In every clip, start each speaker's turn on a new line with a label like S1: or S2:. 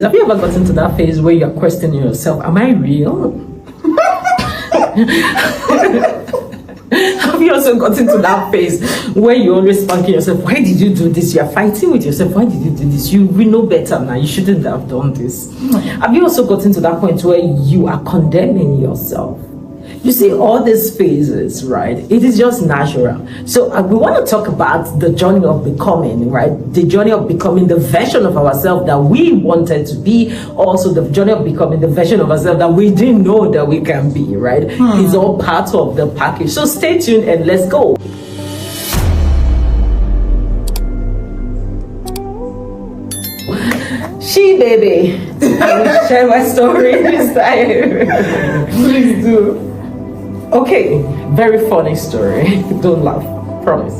S1: Have you ever gotten to that phase where you're questioning yourself? Am I real? Have you also gotten to that phase where you're always thanking yourself, why did you do this? You're fighting with yourself, why did you do this? You know better now, you shouldn't have done this. Have you also gotten to that point where you are condemning yourself? You see, all these phases, right? It is just natural. So we want to talk about the journey of becoming, right? The journey of becoming the version of ourselves that we wanted to be. Also, the journey of becoming the version of ourselves that we didn't know that we can be, right? It's all part of the package. So stay tuned and let's go. Baby, I will share my story this time. Please do. Okay, very funny story. Don't laugh, promise.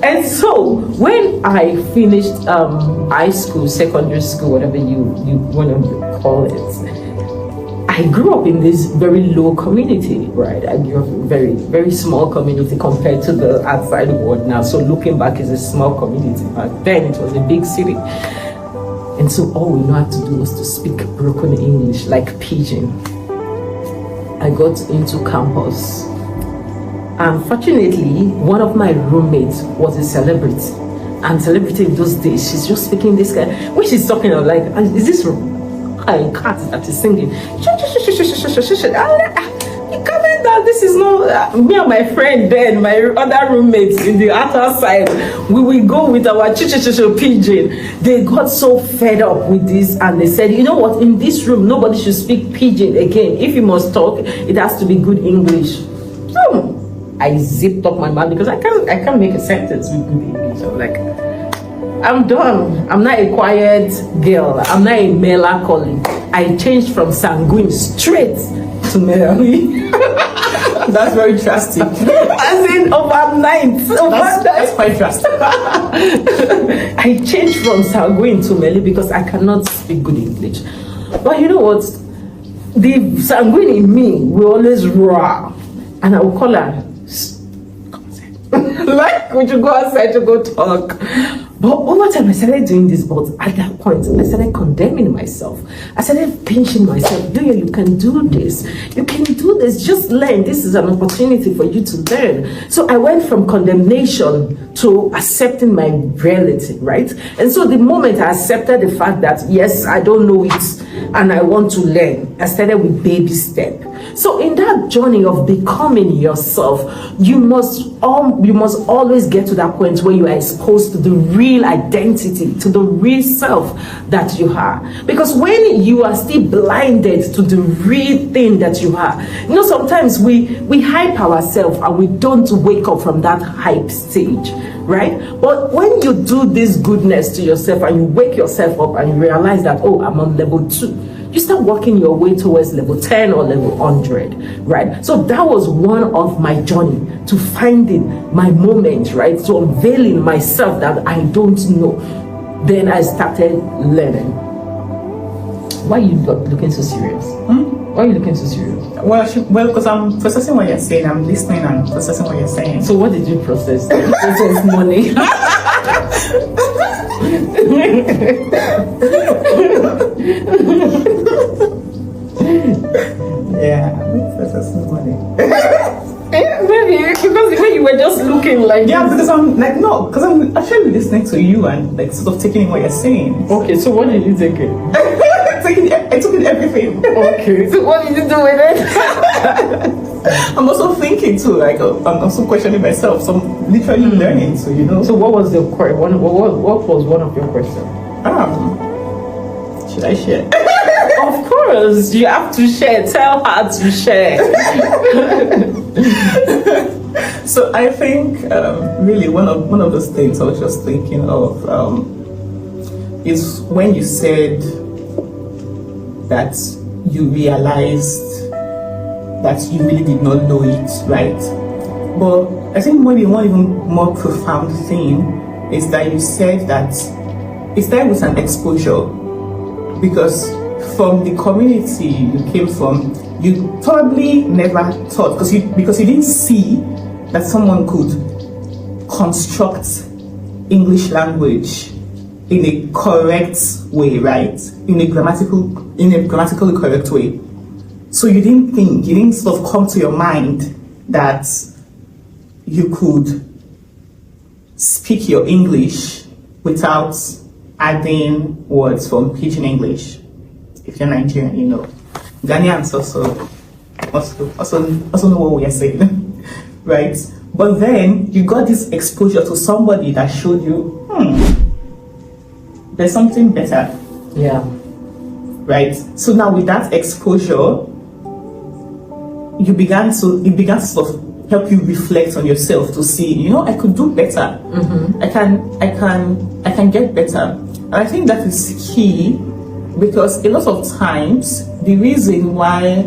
S1: And so when I finished high school, secondary school, whatever you want to call it, I grew up in this very low community, right? I grew up in a very, very small community compared to the outside world now. So looking back, it's a small community. Back then, it was a big city. And so all we know how to do was to speak broken English, like pidgin. I got into campus. Unfortunately, one of my roommates was a celebrity. And celebrity in those days, she's just speaking this guy. When she's talking, I'm like, is this cat that is singing? Comment that this is not me and my friend then, my other roommates in the other side. We will go with our pidgin. They got so fed up with this and they said, you know what, in this room nobody should speak pidgin again. If you must talk, it has to be good English. So I zipped up my mouth because I can't make a sentence with good English. I'm like, I'm done. I'm not a quiet girl. I'm not a melancholy. I changed from sanguine straight to melancholy.
S2: That's very drastic.
S1: As in overnight.
S2: That's quite drastic.
S1: I changed from sanguine to melancholy because I cannot speak good English. But you know what? The sanguine in me will always roar. And I will call her, like, would you go outside to go talk? But over time, I started doing this, but at that point, I started condemning myself. I started pinching myself. Yoyo, you can do this. You can do this. Just learn. This is an opportunity for you to learn. So I went from condemnation to accepting my reality, right? And so the moment I accepted the fact that, yes, I don't know it, and I want to learn, I started with baby step. So in that journey of becoming yourself, you must always get to that point where you are exposed to the real identity, to the real self that you are. Because when you are still blinded to the real thing that you are, you know, sometimes we hype ourselves and we don't wake up from that hype stage, right? But when you do this goodness to yourself and you wake yourself up and you realize that, oh, I'm on level 2, you start working your way towards level 10 or level 100, right? So that was one of my journey to finding my moment, right? To unveiling myself that I don't know. Then I started learning. Why are you looking so serious? Why are you looking so serious?
S2: Well, because I'm processing what you're saying. I'm listening and processing what you're saying.
S1: So what did you process? You processed money.
S2: Yeah, processing money.
S1: Maybe because the way you were just looking like
S2: because I'm like, no, because I'm actually listening to you and like sort of taking in what you're saying.
S1: Okay, so what did you take it?
S2: I took in everything.
S1: Okay, so what did you do with it?
S2: I'm also thinking too, like I'm also questioning myself, so I'm literally learning. So you know.
S1: So what was the one? What was one of your questions?
S2: Should I share?
S1: Of course, you have to share. Tell her to share.
S2: So I think really one of those things I was just thinking of is when you said that you realized that you really did not know it, right? But I think maybe one even more profound thing is that you said that it started with an exposure, because from the community you came from, you probably never thought, because you didn't see that someone could construct English language in a correct way, right? In a grammatically correct way. So you didn't sort of come to your mind that you could speak your English without adding words from Pidgin English. If you're Nigerian, you know. Ghanaians also know what we are saying, right? But then you got this exposure to somebody that showed you, there's something better.
S1: Yeah.
S2: Right? So now with that exposure, it began to sort of help you reflect on yourself to see, I could do better. I can get better. And I think that is key, because a lot of times the reason why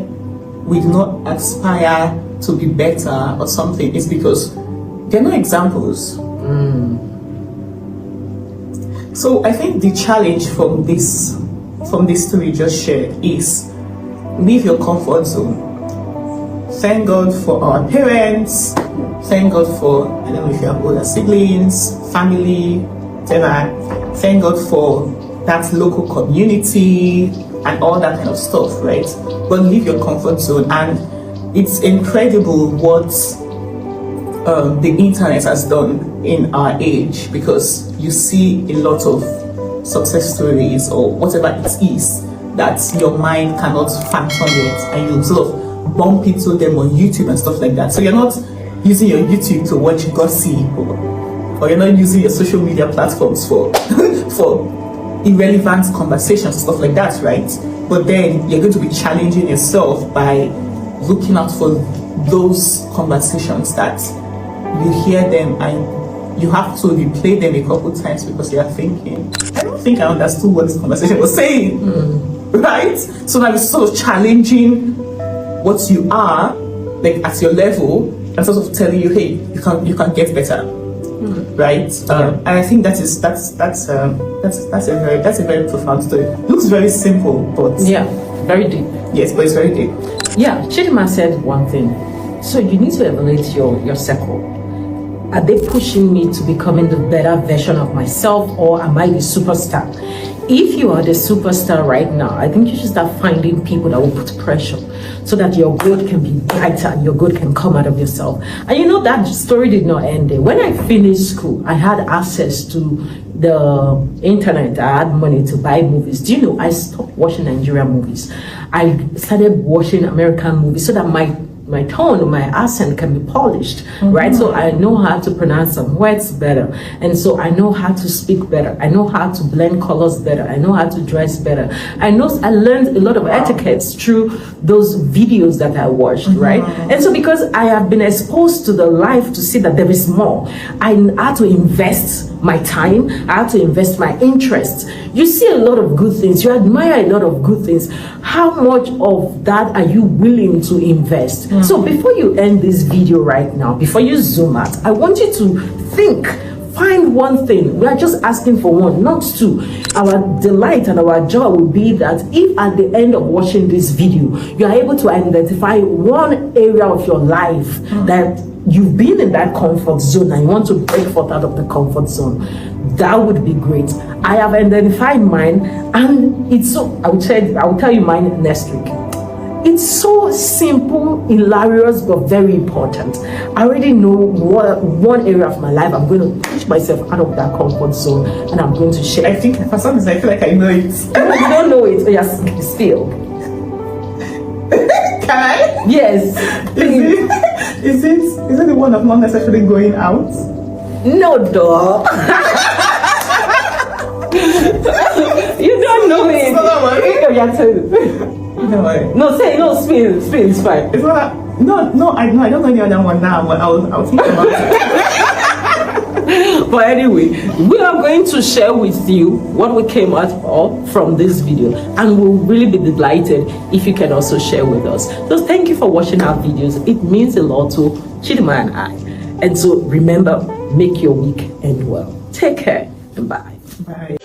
S2: we do not aspire to be better or something is because there are no examples. So I think the challenge from this story you just shared is leave your comfort zone. Thank God for our parents. Thank God for, I don't know if you have older siblings, family, whatever. Thank God for that local community and all that kind of stuff, right? But leave your comfort zone. And it's incredible what the internet has done in our age, because you see a lot of success stories or whatever it is that your mind cannot fathom yet, and you sort of bump into them on YouTube and stuff like that. So you're not using your YouTube to watch gossip, or you're not using your social media platforms for irrelevant conversations and stuff like that, right? But then you're going to be challenging yourself by looking out for those conversations that you hear them and you have to replay them a couple times because you are thinking, I don't think I understood what this conversation was saying, right? So now it's sort of challenging what you are, like at your level, and sort of telling you, hey, you can get better, right? And I think that's a very profound story. Looks very simple, but
S1: very deep.
S2: Yes, but it's very deep.
S1: Yeah, Chidima said one thing. So you need to evaluate your circle. Are they pushing me to becoming the better version of myself, or am I the superstar? If you are the superstar right now, I think you should start finding people that will put pressure so that your good can be brighter and your good can come out of yourself. And that story did not end there. When I finished school, I had access to the internet. I had money to buy movies. Do you know, I stopped watching Nigerian movies. I started watching American movies so that my tone, my accent can be polished, right? So I know how to pronounce some words better. And so I know how to speak better. I know how to blend colors better. I know how to dress better. I learned a lot of etiquettes through those videos that I watched, right? And so because I have been exposed to the life to see that there is more, I had to invest my time. I had to invest my interest. You see a lot of good things. You admire a lot of good things. How much of that are you willing to invest? So before you end this video right now, before you zoom out, I want you to think, find one thing. We are just asking for one, not two. Our delight and our joy will be that if at the end of watching this video, you are able to identify one area of your life that you've been in that comfort zone and you want to break forth out of the comfort zone, that would be great. I have identified mine, and it's so, I will tell you mine next week. It's so simple, hilarious, but very important. I already know what one area of my life I'm going to push myself out of that comfort zone, and I'm going to share.
S2: I think for some reason I feel like I know it.
S1: No, you don't know it. Yes, still.
S2: Can I?
S1: Yes.
S2: Is it the one of not necessarily going out?
S1: No, dog. You don't know it. No, say no. Spin. It's fine.
S2: It's not. No. I don't know any other one now. But I'll think about it.
S1: But anyway, we are going to share with you what we came out of from this video, and we'll really be delighted if you can also share with us. So thank you for watching our videos. It means a lot to Chidima and I. And so remember, make your week end well. Take care and bye.
S2: Bye.